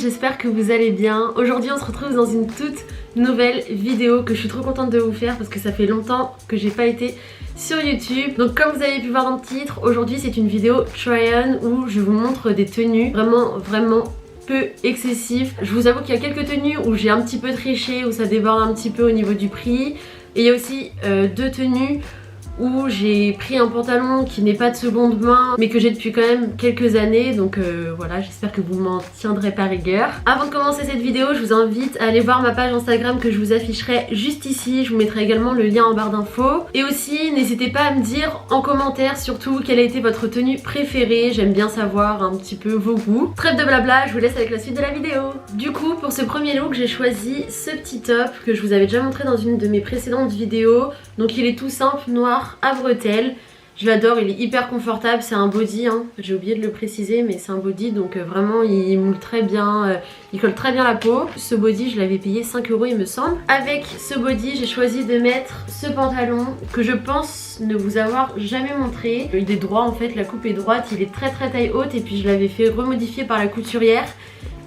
j'espère que vous allez bien. Aujourd'hui on se retrouve dans une toute nouvelle vidéo que je suis trop contente de vous faire parce que ça fait longtemps que j'ai pas été sur YouTube. Donc comme vous avez pu voir dans le titre, aujourd'hui c'est une vidéo try-on où je vous montre des tenues vraiment peu excessives. Je vous avoue qu'il y a quelques tenues où j'ai un petit peu triché, où ça déborde un petit peu au niveau du prix. Et il y a aussi deux tenues où j'ai pris un pantalon qui n'est pas de seconde main mais que j'ai depuis quand même quelques années, donc voilà, j'espère que vous m'en tiendrez par rigueur. Avant de commencer cette vidéo, je vous invite à aller voir ma page Instagram que je vous afficherai juste ici, je vous mettrai également le lien en barre d'infos. Et aussi n'hésitez pas à me dire en commentaire surtout quelle a été votre tenue préférée, j'aime bien savoir un petit peu vos goûts. Trêve de blabla, je vous laisse avec la suite de la vidéo. Du coup pour ce premier look j'ai choisi ce petit top que je vous avais déjà montré dans une de mes précédentes vidéos. Donc il est tout simple, noir à bretelles. Je l'adore, il est hyper confortable, c'est un body, hein. J'ai oublié de le préciser mais c'est un body donc vraiment il moule très bien, il colle très bien la peau. Ce body je l'avais payé 5 € il me semble. Avec ce body j'ai choisi de mettre ce pantalon que je pense ne vous avoir jamais montré. Il est droit en fait, la coupe est droite, il est très taille haute et puis je l'avais fait remodifier par la couturière.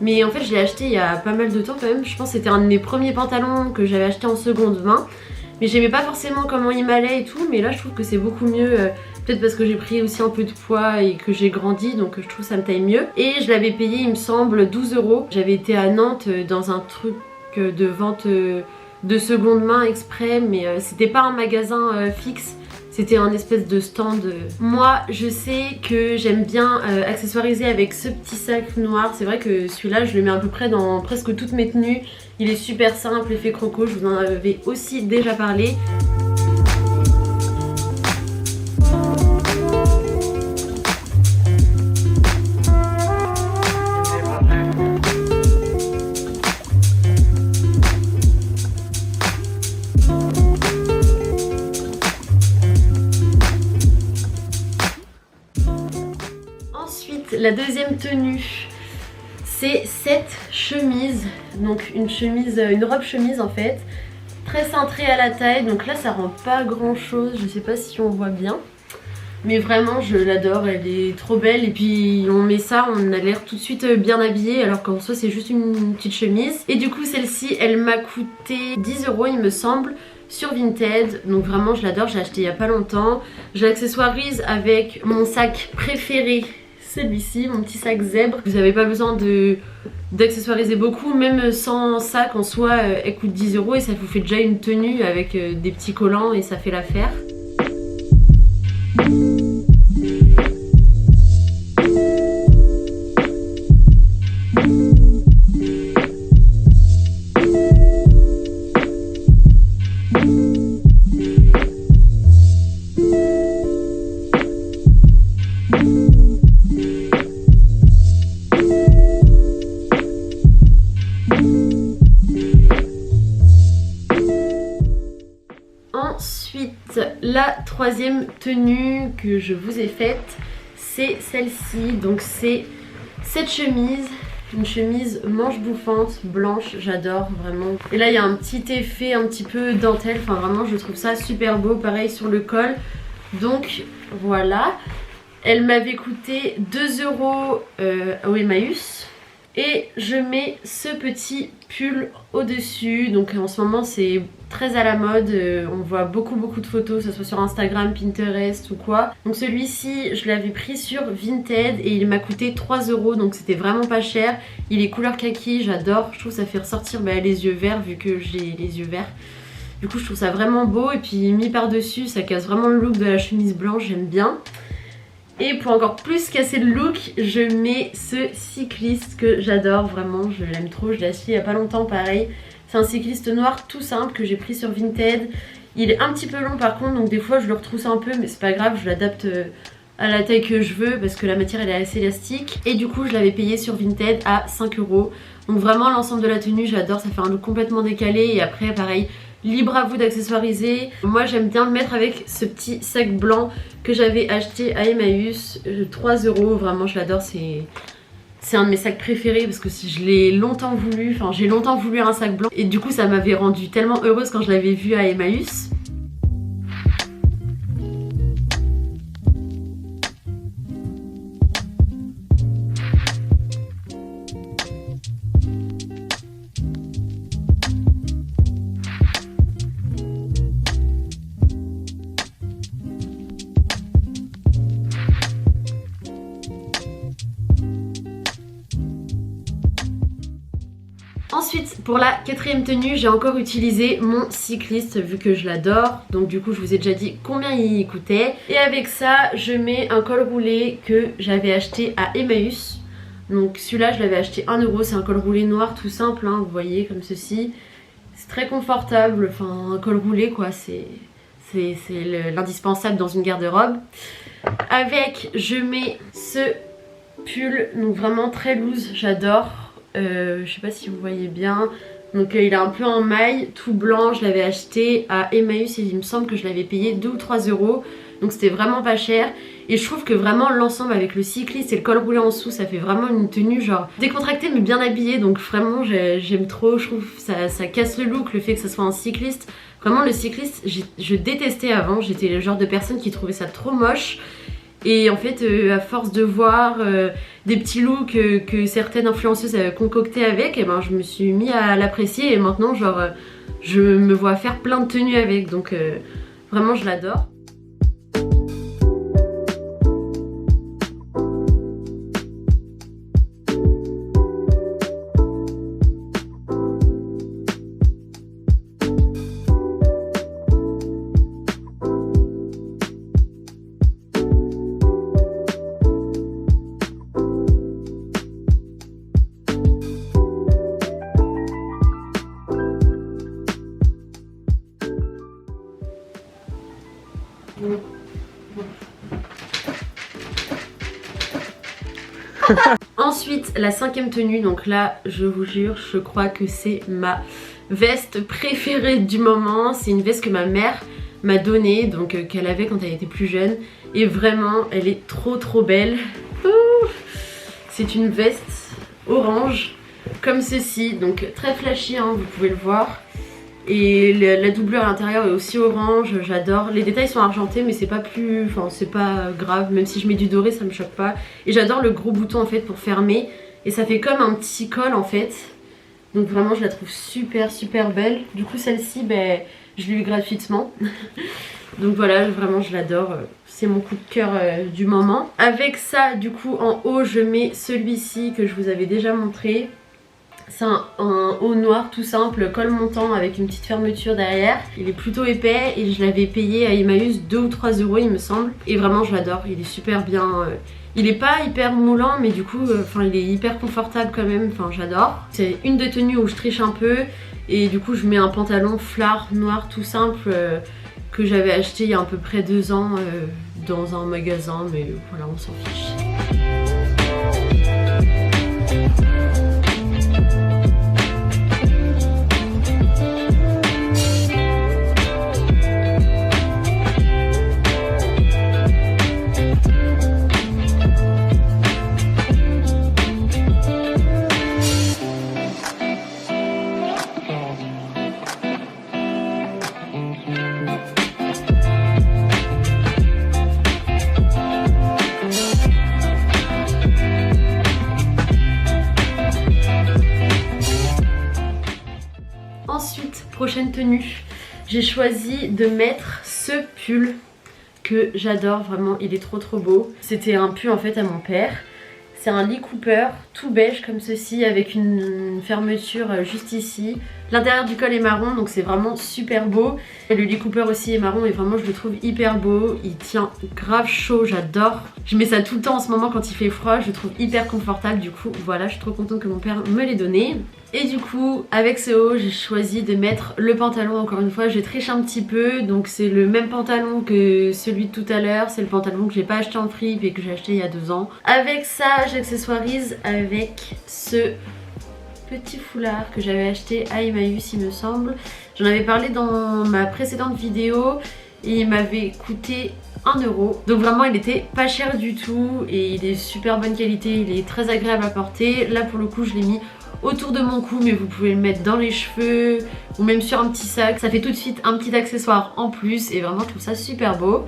Mais en fait je l'ai acheté il y a pas mal de temps quand même, je pense que c'était un de mes premiers pantalons que j'avais acheté en seconde main. Mais j'aimais pas forcément comment il m'allait et tout, mais là je trouve que c'est beaucoup mieux, peut-être parce que j'ai pris aussi un peu de poids et que j'ai grandi, donc je trouve que ça me taille mieux. Et je l'avais payé il me semble 12 €. J'avais été à Nantes dans un truc de vente de seconde main exprès, mais c'était pas un magasin fixe. C'était un espèce de stand. Moi je sais que j'aime bien accessoiriser avec ce petit sac noir. C'est vrai que celui-là je le mets à peu près dans presque toutes mes tenues. Il est super simple, effet croco, je vous en avais aussi déjà parlé. Ensuite, la deuxième tenue, c'est cette chemise, donc une robe chemise en fait, très cintrée à la taille, donc là ça rend pas grand chose, je sais pas si on voit bien, mais vraiment je l'adore, elle est trop belle et puis on met ça, on a l'air tout de suite bien habillé alors qu'en soi c'est juste une petite chemise. Et du coup celle-ci elle m'a coûté 10 € il me semble, sur Vinted, donc vraiment je l'adore, j'ai acheté il y a pas longtemps. Je l'accessoirise avec mon sac préféré, celui-ci, mon petit sac zèbre. Vous n'avez pas besoin d'accessoiriser beaucoup, même sans sac en soi, elle coûte 10 € et ça vous fait déjà une tenue avec des petits collants et ça fait l'affaire. Ensuite, la troisième tenue que je vous ai faite, c'est celle-ci. Donc c'est cette chemise, une chemise manche bouffante, blanche, j'adore vraiment. Et là il y a un petit effet un petit peu dentelle, enfin vraiment je trouve ça super beau, pareil sur le col. Donc voilà, elle m'avait coûté 2 € au Emmaüs. Et je mets ce petit pull au dessus, donc en ce moment c'est très à la mode, on voit beaucoup de photos, que ce soit sur Instagram, Pinterest ou quoi. Donc celui-ci je l'avais pris sur Vinted et il m'a coûté 3 €, donc c'était vraiment pas cher. Il est couleur kaki, j'adore, je trouve que ça fait ressortir les yeux verts vu que j'ai les yeux verts. Du coup je trouve ça vraiment beau et puis mis par dessus ça casse vraiment le look de la chemise blanche, j'aime bien. Et pour encore plus casser le look, je mets ce cycliste que j'adore vraiment, je l'aime trop, je l'ai acheté il y a pas longtemps pareil. C'est un cycliste noir tout simple que j'ai pris sur Vinted. Il est un petit peu long par contre, donc des fois je le retrousse un peu mais c'est pas grave, je l'adapte à la taille que je veux parce que la matière elle est assez élastique. Et du coup je l'avais payé sur Vinted à 5 €. Donc vraiment l'ensemble de la tenue j'adore, ça fait un look complètement décalé et après pareil, libre à vous d'accessoiriser. Moi j'aime bien le mettre avec ce petit sac blanc que j'avais acheté à Emmaüs, 3 €, vraiment je l'adore, c'est un de mes sacs préférés parce que je l'ai longtemps voulu, enfin j'ai longtemps voulu un sac blanc et du coup ça m'avait rendue tellement heureuse quand je l'avais vu à Emmaüs. Pour la quatrième tenue, j'ai encore utilisé mon cycliste vu que je l'adore. Donc du coup, je vous ai déjà dit combien il coûtait. Et avec ça, je mets un col roulé que j'avais acheté à Emmaüs. Donc celui-là, je l'avais acheté 1 €. C'est un col roulé noir tout simple, hein, vous voyez, comme ceci. C'est très confortable, enfin un col roulé quoi, c'est l'indispensable dans une garde-robe. Avec, je mets ce pull, donc vraiment très loose, j'adore. Je sais pas si vous voyez bien. Donc il est un peu en maille, tout blanc, je l'avais acheté à Emmaüs et il me semble que je l'avais payé 2 ou 3 €. Donc c'était vraiment pas cher. Et je trouve que vraiment l'ensemble avec le cycliste et le col roulé en dessous, ça fait vraiment une tenue genre décontractée mais bien habillée. Donc vraiment j'aime trop, je trouve ça casse le look, le fait que ça soit un cycliste. Vraiment le cycliste, je détestais avant, j'étais le genre de personne qui trouvait ça trop moche. Et en fait à force de voir des petits looks que certaines influenceuses avaient concocté avec, et ben je me suis mis à l'apprécier et maintenant genre je me vois faire plein de tenues avec. Donc vraiment je l'adore. Ensuite la cinquième tenue, donc là je vous jure je crois que c'est ma veste préférée du moment. C'est une veste que ma mère m'a donnée, donc qu'elle avait quand elle était plus jeune, et vraiment elle est trop belle. C'est une veste orange comme ceci, donc très flashy hein, vous pouvez le voir. Et la doublure à l'intérieur est aussi orange, j'adore. Les détails sont argentés mais c'est pas plus, enfin c'est pas grave, même si je mets du doré ça me choque pas. Et j'adore le gros bouton en fait pour fermer, et ça fait comme un petit col en fait. Donc vraiment je la trouve super belle. Du coup celle-ci ben, je l'ai eu gratuitement. Donc voilà, vraiment je l'adore, c'est mon coup de cœur du moment. Avec ça du coup en haut je mets celui-ci que je vous avais déjà montré. C'est un haut noir tout simple, col montant avec une petite fermeture derrière. Il est plutôt épais et je l'avais payé à Emmaüs 2 ou 3 € il me semble. Et vraiment je l'adore, il est super bien. Il est pas hyper moulant mais du coup il est hyper confortable quand même, enfin j'adore. C'est une des tenues où je triche un peu et du coup je mets un pantalon flare noir tout simple que j'avais acheté il y a à peu près 2 ans dans un magasin, mais voilà on s'en fiche. Prochaine tenue, j'ai choisi de mettre ce pull que j'adore, vraiment il est trop beau. C'était un pull en fait à mon père. C'est un Lee Cooper tout beige comme ceci avec une fermeture juste ici. L'intérieur du col est marron donc c'est vraiment super beau. Et le Lee Cooper aussi est marron et vraiment je le trouve hyper beau. Il tient grave chaud, j'adore. Je mets ça tout le temps en ce moment quand il fait froid, je le trouve hyper confortable. Du coup voilà, je suis trop contente que mon père me l'ait donné. Et du coup avec ce haut j'ai choisi de mettre le pantalon. Encore une fois je triche un petit peu, donc c'est le même pantalon que celui de tout à l'heure. C'est le pantalon que j'ai pas acheté en fripe et que j'ai acheté il y a 2 ans. Avec ça j'accessoirise avec ce petit foulard que j'avais acheté à Emmaüs il me semble. J'en avais parlé dans ma précédente vidéo et il m'avait coûté 1 €. Donc vraiment il était pas cher du tout et il est super bonne qualité, il est très agréable à porter. Là pour le coup je l'ai mis autour de mon cou mais vous pouvez le mettre dans les cheveux ou même sur un petit sac. Ça fait tout de suite un petit accessoire en plus et vraiment je trouve ça super beau.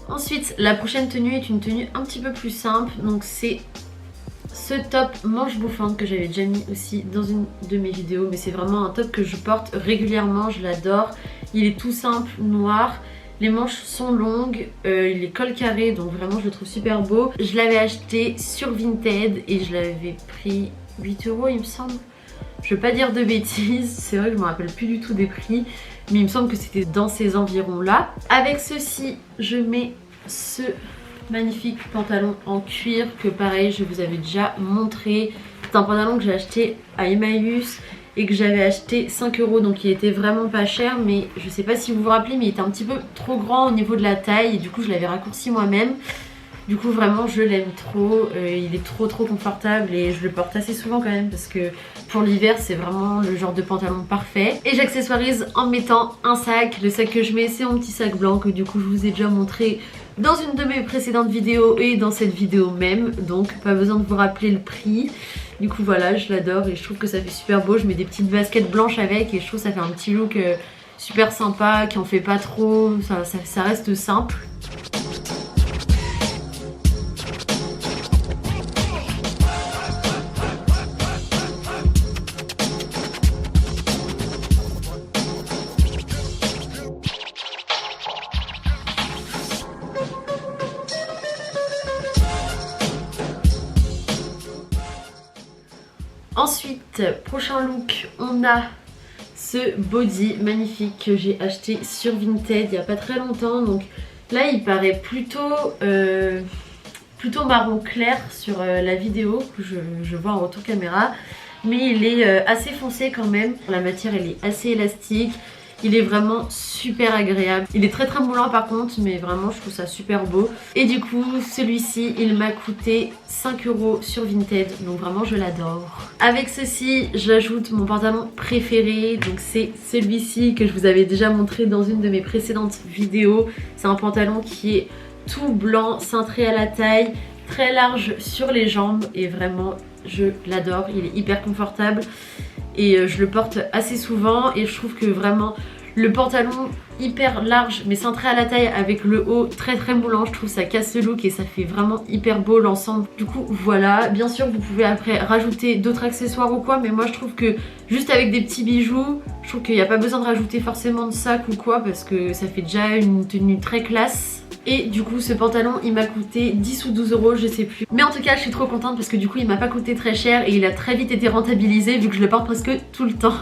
Ensuite, la prochaine tenue est une tenue un petit peu plus simple. Donc c'est ce top manche bouffante que j'avais déjà mis aussi dans une de mes vidéos. Mais c'est vraiment un top que je porte régulièrement, je l'adore. Il est tout simple, noir. Les manches sont longues, il est col carré, donc vraiment je le trouve super beau. Je l'avais acheté sur Vinted et je l'avais pris 8 € il me semble. Je veux pas dire de bêtises, c'est vrai que je me rappelle plus du tout des prix, mais il me semble que c'était dans ces environs là. Avec ceci, je mets ce magnifique pantalon en cuir que pareil je vous avais déjà montré. C'est un pantalon que j'ai acheté à Emmaüs et que j'avais acheté 5 €, donc il était vraiment pas cher, mais je sais pas si vous vous rappelez, mais il était un petit peu trop grand au niveau de la taille et du coup je l'avais raccourci moi-même. Du coup vraiment je l'aime trop, il est trop confortable et je le porte assez souvent quand même parce que pour l'hiver c'est vraiment le genre de pantalon parfait. Et j'accessoirise en mettant un sac. Le sac que je mets c'est mon petit sac blanc que du coup je vous ai déjà montré dans une de mes précédentes vidéos et dans cette vidéo même, donc pas besoin de vous rappeler le prix. Du coup voilà, je l'adore et je trouve que ça fait super beau. Je mets des petites baskets blanches avec et je trouve que ça fait un petit look super sympa, qui en fait pas trop, ça reste simple. Ensuite, prochain look, on a ce body magnifique que j'ai acheté sur Vinted il n'y a pas très longtemps. Donc là il paraît plutôt marron clair sur la vidéo que je vois en retour caméra, mais il est assez foncé quand même. La matière elle est assez élastique. Il est vraiment super agréable. Il est très moulant par contre, mais vraiment je trouve ça super beau. Et du coup celui-ci il m'a coûté 5 € sur Vinted, donc vraiment je l'adore. Avec ceci j'ajoute mon pantalon préféré, donc c'est celui-ci que je vous avais déjà montré dans une de mes précédentes vidéos. C'est un pantalon qui est tout blanc, cintré à la taille, très large sur les jambes et vraiment je l'adore. Il est hyper confortable et je le porte assez souvent et je trouve que vraiment le pantalon hyper large mais cintré à la taille avec le haut très moulant, je trouve ça casse le look et ça fait vraiment hyper beau l'ensemble. Du coup voilà, bien sûr vous pouvez après rajouter d'autres accessoires ou quoi, mais moi je trouve que juste avec des petits bijoux, je trouve qu'il n'y a pas besoin de rajouter forcément de sac ou quoi parce que ça fait déjà une tenue très classe. Et du coup ce pantalon il m'a coûté 10 ou 12 € je sais plus. Mais en tout cas je suis trop contente parce que du coup il m'a pas coûté très cher et il a très vite été rentabilisé vu que je le porte presque tout le temps.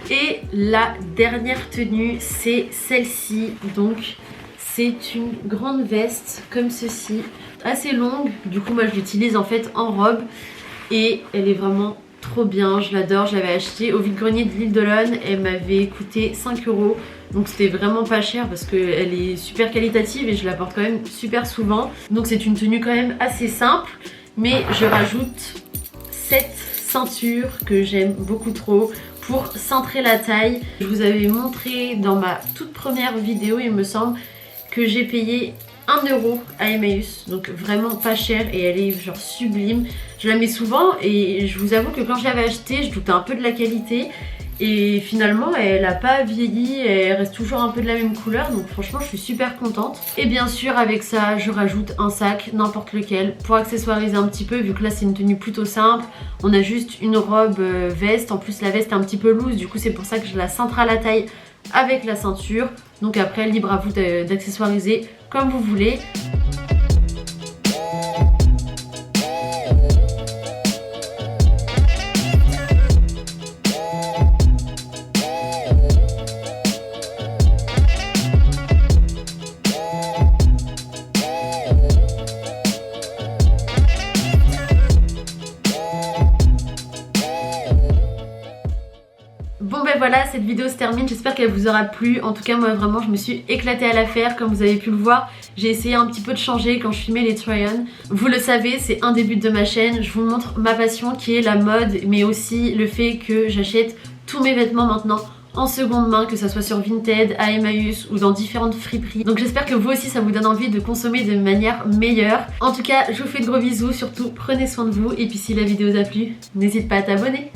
Et la dernière tenue c'est celle-ci, donc c'est une grande veste comme ceci, assez longue, du coup moi je l'utilise en fait en robe et elle est vraiment trop bien, je l'adore. Je l'avais achetée au vide-grenier de l'île d'Olonne, elle m'avait coûté 5 €, donc c'était vraiment pas cher parce qu'elle est super qualitative et je la porte quand même super souvent. Donc c'est une tenue quand même assez simple, mais je rajoute cette ceinture que j'aime beaucoup trop pour cintrer la taille. Je vous avais montré dans ma toute première vidéo il me semble que j'ai payé 1 € à Emmaüs, donc vraiment pas cher et elle est genre sublime. Je la mets souvent et je vous avoue que quand je l'avais achetée je doutais un peu de la qualité et finalement elle a pas vieilli, elle reste toujours un peu de la même couleur, donc franchement je suis super contente. Et bien sûr avec ça je rajoute un sac, n'importe lequel, pour accessoiriser un petit peu vu que là c'est une tenue plutôt simple. On a juste une robe veste, en plus la veste est un petit peu loose, du coup c'est pour ça que je la cintre à la taille avec la ceinture. Donc après libre à vous d'accessoiriser comme vous voulez. Bon ben voilà, cette vidéo se termine, j'espère qu'elle vous aura plu. En tout cas moi vraiment je me suis éclatée à la faire, comme vous avez pu le voir. J'ai essayé un petit peu de changer quand je filmais les try-on. Vous le savez, c'est un des buts de ma chaîne. Je vous montre ma passion qui est la mode, mais aussi le fait que j'achète tous mes vêtements maintenant en seconde main, que ça soit sur Vinted, à Emmaüs ou dans différentes friperies. Donc j'espère que vous aussi ça vous donne envie de consommer de manière meilleure. En tout cas, je vous fais de gros bisous, surtout prenez soin de vous et puis si la vidéo vous a plu, n'hésite pas à t'abonner.